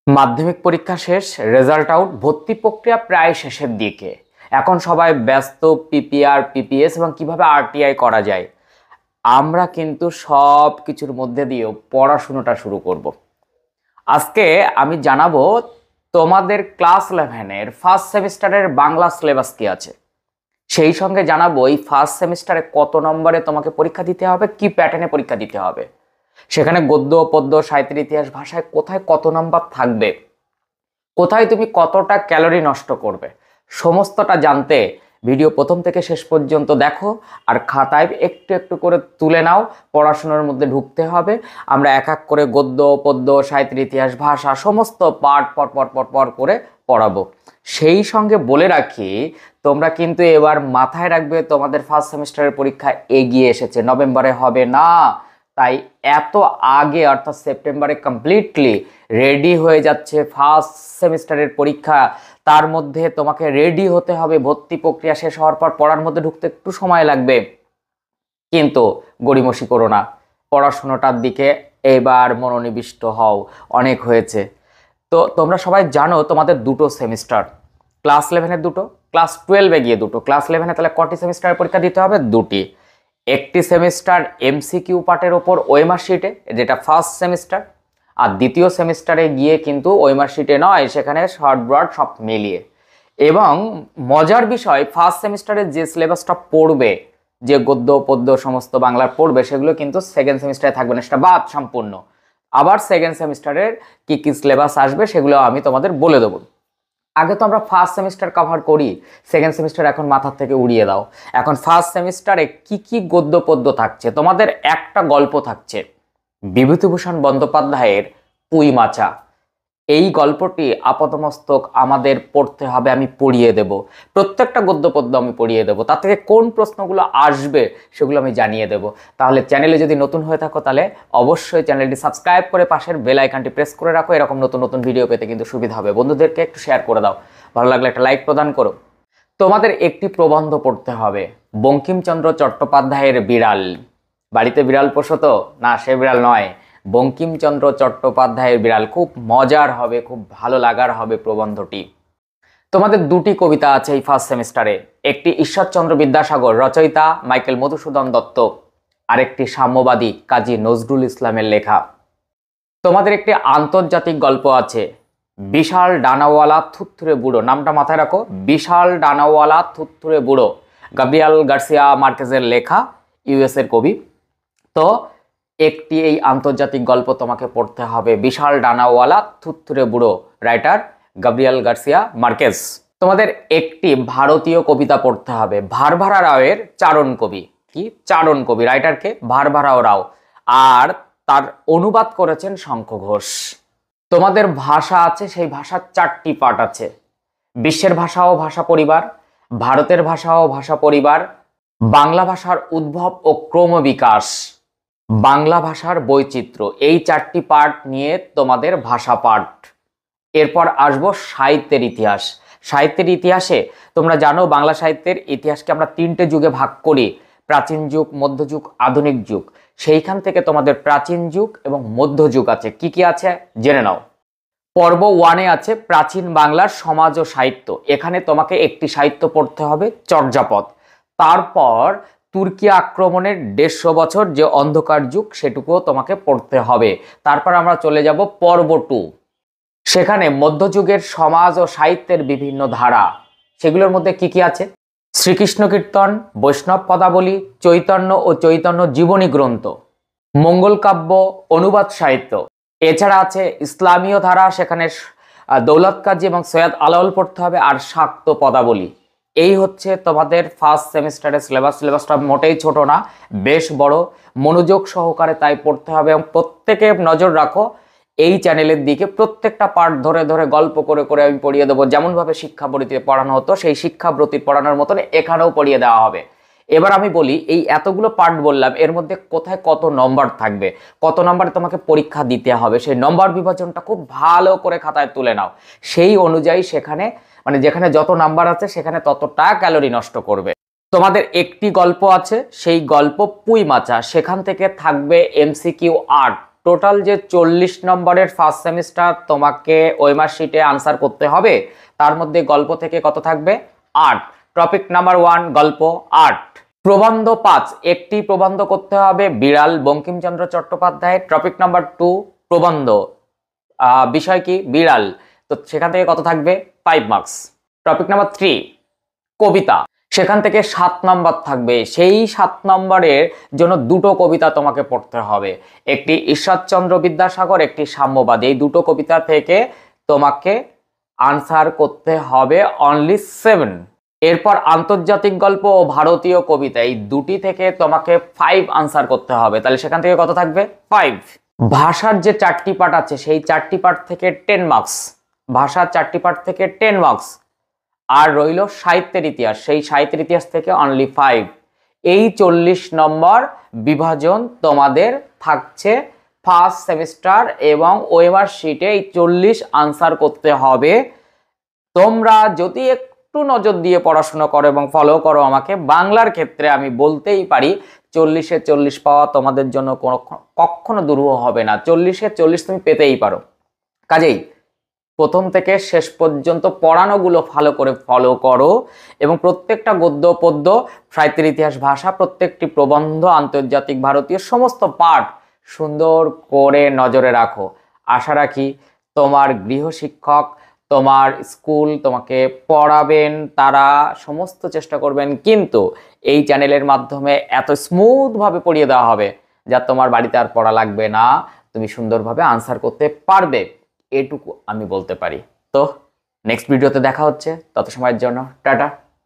মাধ্যমিক পরীক্ষা শেষ, রেজাল্ট আউট, ভর্তি প্রক্রিয়া প্রায় শেষের দিকে। এখন সবাই ব্যস্ত পিপিআর, পিপিএস এবং কিভাবে আরটিআই করা যায়। আমরা কিন্তু সব কিছুর মধ্যে দিয়েও পড়াশুনোটা শুরু করব। আজকে আমি জানাবো তোমাদের ক্লাস 11-এর ফার্স্ট সেমিস্টারের বাংলা সিলেবাস কি আছে। সেই সঙ্গে জানাবো এই ফার্স্ট সেমিস্টারে কত নম্বরে তোমাকে পরীক্ষা দিতে হবে, কি প্যাটার্নে পরীক্ষা দিতে হবে, সেখানে গদ্য পদ্য সাহিত্যের ইতিহাস ভাষায় কোথায় কত নাম্বার থাকবে, কোথায় তুমি কতটা ক্যালোরি নষ্ট করবে, সমস্তটা জানতে ভিডিও প্রথম থেকে শেষ পর্যন্ত দেখো। আর খাতায় একটু একটু করে তুলে নাও, পড়াশোনার মধ্যে ঢুকতে হবে। আমরা এক এক করে গদ্য পদ্য সাহিত্যের ইতিহাস ভাষা সমস্ত পার্ট পর পর পর পর করে পড়াবো। সেই সঙ্গে বলে রাখি, তোমরা কিন্তু এবার মাথায় রাখবে তোমাদের ফার্স্ট সেমিস্টারের পরীক্ষা এগিয়ে এসেছে, নভেম্বরে হবে না। তাই এত আগে অর্থাৎ সেপ্টেম্বরে কমপ্লিটলি রেডি হয়ে যাচ্ছে ফার্স্ট সেমিস্টারের পরীক্ষা। তার মধ্যে তোমাকে রেডি হতে হবে, ভর্তি প্রক্রিয়া শেষ হওয়ার পর পড়ার মধ্যে ঢুকতে একটু সময় লাগবে, কিন্তু গড়িমসি করো না, পড়াশোনাটার দিকে এবার মনোনিবিষ্ট হও। অনেক হয়েছে। তো তোমরা সবাই জানো তোমাদের দুটো সেমিস্টার, ক্লাস 11-এর দুটো, ক্লাস 12-এ গিয়ে দুটো। ক্লাস 11-এ তাহলে কটি সেমিস্টারের পরীক্ষা দিতে হবে? দুটি। একটি সেমিস্টার এমসিকিউ পার্টের ওপর ওএমআর শিটে, যেটা ফার্স্ট সেমিস্টার। আর দ্বিতীয় সেমিস্টারে গিয়ে কিন্তু ওএমআর শিটে নয়, সেখানে শর্ট ব্রড সব মিলিয়ে। এবং মজার বিষয়, ফার্স্ট সেমিস্টারে যে সিলেবাসটা পড়বে, যে গদ্য পদ্য সমস্ত বাংলার পড়বে, সেগুলো কিন্তু সেকেন্ড সেমিস্টারে থাকবে না, সেটা বাদ সম্পূর্ণ। আবার সেকেন্ড সেমিস্টারের কি কি সিলেবাস আসবে সেগুলো আমি তোমাদের বলে দেবো। আগে তো আমরা ফার্স্ট সেমিস্টার কভার করি, সেকেন্ড সেমিস্টার এখন মাথার থেকে উড়িয়ে দাও। এখন ফার্স্ট সেমিস্টারে কি কি গদ্য পদ্য থাকছে, তোমাদের একটা গল্প থাকছে বিভূতিভূষণ বন্দ্যোপাধ্যায়ের পুঁই মাচা। এই গল্পটি আপাতমস্তক আমাদের পড়তে হবে, আমি পড়িয়ে দেব। প্রত্যেকটা গদ্য পদ্য আমি পড়িয়ে দেব, তার থেকে কোন প্রশ্নগুলো আসবে সেগুলো আমি জানিয়ে দেব। তাহলে চ্যানেলে যদি নতুন হয়ে থাকো তাহলে অবশ্যই চ্যানেলটি সাবস্ক্রাইব করে পাশের বেল আইকনটি প্রেস করে রাখো, এরকম নতুন নতুন ভিডিও পেতে কিন্তু সুবিধা হবে। বন্ধুদেরকে একটু শেয়ার করে দাও, ভালো লাগলে একটা লাইক প্রদান করো। তোমাদের একটি প্রবন্ধ পড়তে হবে, বঙ্কিমচন্দ্র চট্টোপাধ্যায়ের বিড়াল। বাড়িতে বিড়াল পোষো তো? না, সে বিড়াল নয়, বঙ্কিমচন্দ্র চট্টোপাধ্যায়ের বিড়াল। খুব মজার হবে, খুব ভালো লাগার হবে প্রবন্ধটি। তোমাদের দুটি কবিতা আছে এই ফার্স্ট সেমিস্টারে, একটি ঈশ্বরচন্দ্র বিদ্যাসাগর রচয়িতা মাইকেল মধুসূদন দত্ত, আরেকটি সাম্যবাদী কাজী নজরুল ইসলামের লেখা। তোমাদের একটি আন্তর্জাতিক গল্প আছে, বিশাল ডানাওয়ালা থুত্থুরে বুড়ো। নামটা মাথায় রাখো, বিশাল ডানাওয়ালা থুত্থুরে বুড়ো, গাব্রিয়েল গার্সিয়া মার্কেজের লেখা, ইউএসের কবি। তো একটি এই আন্তর্জাতিক গল্প তোমাকে পড়তে হবে, বিশাল ডানাওয়ালা থুত্থুরে বুড়ো, রাইটার গাব্রিয়েল গার্সিয়া মার্কেজ। তোমাদের একটি ভারতীয় কবিতা পড়তে হবে, ভারভারা রাওয়ের চারণ কবি। কি চারণ কবি? রাইটারকে ভারভারা রাও, আর তার অনুবাদ করেছেন শঙ্খ ঘোষ। তোমাদের ভাষা আছে, সেই ভাষার চারটি পার্ট আছে, বিশ্বের ভাষা ও ভাষা পরিবার, ভারতের ভাষা ও ভাষা পরিবার, বাংলা ভাষার উদ্ভব ও ক্রমবিকাশ, বাংলা ভাষার বৈচিত্র্য। এই চারটি পার্ট নিয়ে তোমাদের ভাষা পাঠ। এরপর আসবো সাহিত্যের ইতিহাস। সাহিত্যের ইতিহাসে তোমরা জানো বাংলা সাহিত্যের ইতিহাসকে আমরা তিনটে যুগে ভাগ করি, প্রাচীন যুগ, মধ্যযুগ, আধুনিক যুগ। সেইখান থেকে তোমাদের প্রাচীন যুগ এবং মধ্যযুগ আছে। কি কি আছে জেনে নাও। পর্ব 1-এ আছে প্রাচীন বাংলার সমাজ ও সাহিত্য। এখানে তোমাকে একটি সাহিত্য পড়তে হবে, চর্যাপদ। তারপর তুর্কি আক্রমণের 150 বছর যে অন্ধকার যুগ, সেটুকুও তোমাকে পড়তে হবে। তারপর আমরা চলে যাব পর্ব 2, সেখানে মধ্যযুগের সমাজ ও সাহিত্যের বিভিন্ন ধারা। সেগুলোর মধ্যে কি কি আছে? শ্রীকৃষ্ণ কীর্তন, বৈষ্ণব পদাবলী, চৈতন্য ও চৈতন্য জীবনী গ্রন্থ, মঙ্গল কাব্য, অনুবাদ সাহিত্য। এছাড়া আছে ইসলামীয় ধারা, সেখানে দৌলত কাজী এবং সৈয়দ আলাওল পড়তে হবে, আর শাক্ত পদাবলী। এই হচ্ছে তোমাদের ফার্স্ট সেমিস্টারের সিলেবাস। সিলেবাসটা মোটেই ছোট না, বেশ বড়, মনোযোগ সহকারে তাই পড়তে হবে। এবং প্রত্যেকে নজর রাখো এই চ্যানেলের দিকে, প্রত্যেকটা পার্ট ধরে ধরে গল্প করে করে আমি পড়িয়ে দেবো। যেমনভাবে শিক্ষাবৃত্তিতে পড়ানো হতো, সেই শিক্ষাবৃত্তির পড়ানোর মতন এখানেও পড়িয়ে দেওয়া হবে। এবার আমি বলি, এই এতগুলো পার্ট বললাম, এর মধ্যে কোথায় কত নম্বর থাকবে, কত নম্বরে তোমাকে পরীক্ষা দিতে হবে, সেই নম্বর বিভাজনটা খুব ভালো করে খাতায় তুলে নাও। সেই অনুযায়ী সেখানে যেখানে যত নাম্বার আছে সেখানে ততটা ক্যালোরি নষ্ট করবে। তোমাদের একটি গল্প আছে, সেই গল্প পুঁই মাচা, সেখান থেকে থাকবে এমসিকিউ 8। টোটাল যে 40 নম্বরের ফার্স্ট সেমিস্টার তোমাকে ওএমআর শিটে আনসার করতে হবে, তার মধ্যে গল্প থেকে কত থাকবে? 8। টপিক নাম্বার 1 গল্প 8। প্রবন্ধ 5, একটি প্রবন্ধ করতে হবে বিড়াল বঙ্কিমচন্দ্র চট্টোপাধ্যায়ের। টপিক নাম্বার 2 প্রবন্ধ, বিষয় কি? বিড়াল। তো সেখান থেকে কত থাকবে? 5 মার্কস। টপিক নাম্বার 3 কবিতা, সেখান থেকে 7 নম্বর থাকবে। সেই 7 নম্বরের জন্য দুটো কবিতা তোমাকে পড়তে হবে, একটি ঈশ্বরচন্দ্র বিদ্যাসাগর, একটি সাম্যবাদ। এই দুটো কবিতা থেকে তোমাকে আনসার করতে হবে অনলি 7। এরপর আন্তর্জাতিক গল্প ও ভারতীয় কবিতা, এই দুটি থেকে তোমাকে 5 আনসার করতে হবে। তাহলে সেখান থেকে কত থাকবে? 5। ভাষার যে 4টি পার্ট আছে সেই 4টি পার্ট থেকে 10 মার্কস, ভাষার 4টি পার্ট থেকে 10 মার্কস। আর রইল সাহিত্যের ইতিহাস, সেই সাহিত্যের ইতিহাস থেকে অনলি 5। এই 40 নম্বর বিভাজন তোমাদের থাকছে ফার্স্ট সেমিস্টার, এবং ওএমআর শিটে এই 40 আনসার করতে হবে। তোমরা যদি একটু নজর দিয়ে পড়াশোনা করো এবং ফলো করো আমাকে, বাংলার ক্ষেত্রে আমি বলতেই পারি 40-এ 40 পাওয়া তোমাদের জন্য কখনো দুরূহ হবে না। 40-এ 40 তুমি পেতেই পারো। কাজেই প্রথম থেকে শেষ পর্যন্ত পড়ানোগুলো ভালো করে ফলো করো, এবং প্রত্যেকটা গদ্য পদ্য, সাহিত্যের ইতিহাস, ভাষা, প্রত্যেকটি প্রবন্ধ, আন্তর্জাতিক ভারতীয় সমস্ত পাঠ সুন্দর করে নজরে রাখো। আশা রাখি তোমার গৃহশিক্ষক, তোমার স্কুল তোমাকে পড়াবেন, তারা সমস্ত চেষ্টা করবেন, কিন্তু এই চ্যানেলের মাধ্যমে এত স্মুথভাবে পড়িয়ে দেওয়া হবে যা তোমার বাড়িতে আর পড়া লাগবে না, তুমি সুন্দরভাবে আনসার করতে পারবে, এটুকু আমি বলতে পারি। তো নেক্সট ভিডিওতে দেখা হচ্ছে, তত সময়ের জন্য টাটা।